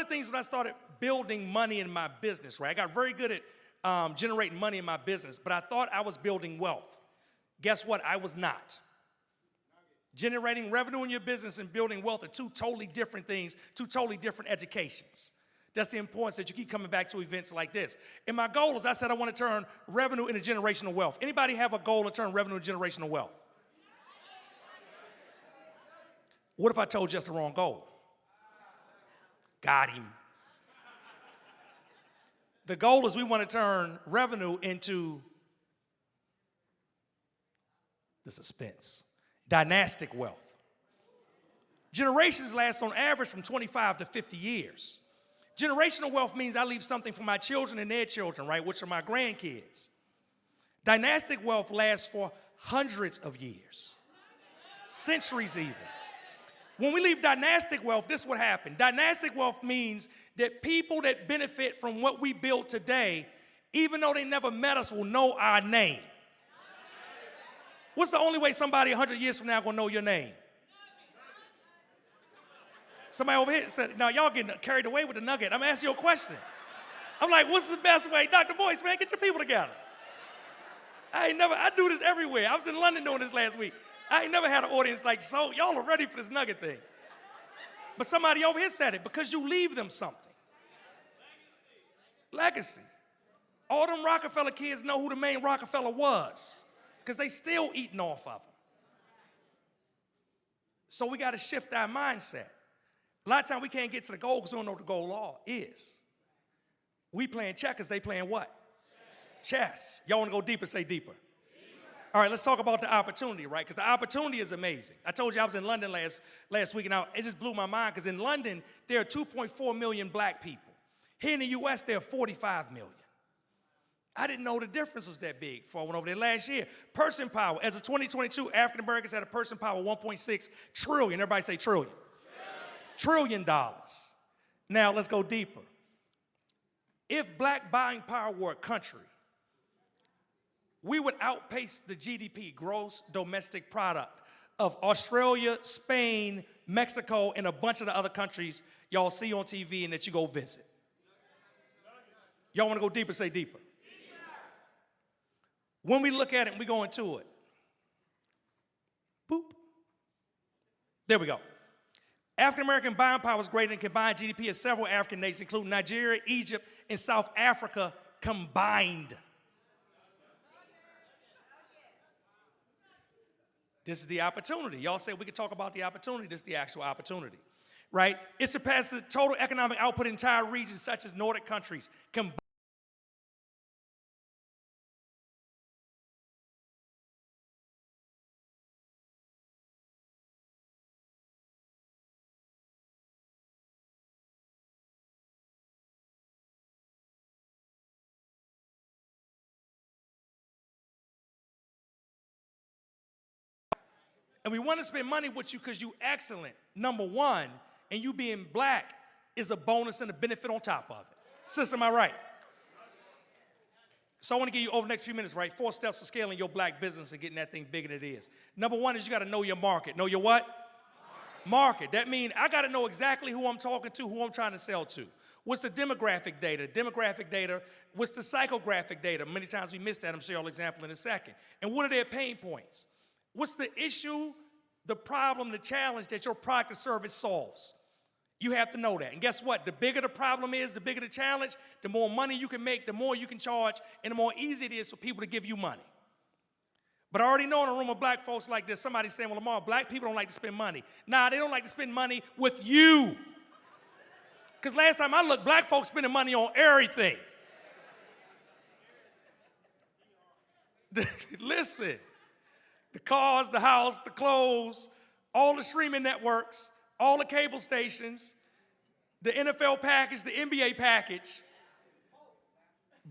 things when I started building money in my business, right? I got very good at generating money in my business, but I thought I was building wealth. Guess what? I was not. Generating revenue in your business and building wealth are two totally different things, two totally different educations. That's the importance that you keep coming back to events like this. And my goal is, I said I want to turn revenue into generational wealth. Anybody have a goal to turn revenue into generational wealth? What if I told you that's the wrong goal? Got him. The goal is we want to turn revenue into the suspense. Dynastic wealth. Generations last on average from 25 to 50 years. Generational wealth means I leave something for my children and their children, right, which are my grandkids. Dynastic wealth lasts for hundreds of years, centuries even. When we leave dynastic wealth, this is what happened. Dynastic wealth means that people that benefit from what we build today, even though they never met us, will know our name. What's the only way somebody 100 years from now gonna know your name? Somebody over here said, now y'all getting carried away with the nugget. I'm asking you a question. I'm like, what's the best way? Dr. Boyce, man, get your people together. I do this everywhere. I was in London doing this last week. I ain't never had an audience like, so y'all are ready for this nugget thing. But somebody over here said it, because you leave them something. Legacy. All them Rockefeller kids know who the main Rockefeller was, because they still eating off of them. So we got to shift our mindset. A lot of times we can't get to the goal because we don't know what the goal is. We playing checkers, they playing what? Chess. Y'all want to go deeper, say deeper. All right, let's talk about the opportunity, right? Because the opportunity is amazing. I told you I was in London last week, and it just blew my mind, because in London, there are 2.4 million black people. Here in the U.S., there are 45 million. I didn't know the difference was that big before I went over there last year. Person power. As of 2022, African Americans had a person power of 1.6 trillion. Everybody say trillion. Trillion dollars. Now, let's go deeper. If black buying power were a country, we would outpace the GDP, gross domestic product, of Australia, Spain, Mexico, and a bunch of the other countries y'all see on TV and that you go visit. Y'all want to go deeper, say deeper. When we look at it and we go into it, boop. There we go. African American buying power is greater than combined GDP of several African nations, including Nigeria, Egypt, and South Africa combined. This is the opportunity. Y'all say we could talk about the opportunity. This is the actual opportunity, right? It surpassed the total economic output in entire regions such as Nordic countries combined. And we want to spend money with you because you excellent, number one, and you being black is a bonus and a benefit on top of it. Sister, am I right? So I want to give you, over the next few minutes, right, 4 steps to scaling your black business and getting that thing bigger than it is. Number one is you got to know your market. Know your what? Market. That means I got to know exactly who I'm talking to, who I'm trying to sell to. What's the demographic data? Demographic data. What's the psychographic data? Many times we miss that. I'm sure y'all example in a second. And what are their pain points? What's the issue, the problem, the challenge that your product or service solves? You have to know that. And guess what? The bigger the problem is, the bigger the challenge, the more money you can make, the more you can charge, and the more easy it is for people to give you money. But I already know in a room of black folks like this, somebody saying, well, Lamar, black people don't like to spend money. Nah, they don't like to spend money with you. Because last time I looked, black folks spending money on everything. Listen. The cars, the house, the clothes, all the streaming networks, all the cable stations, the NFL package, the NBA package.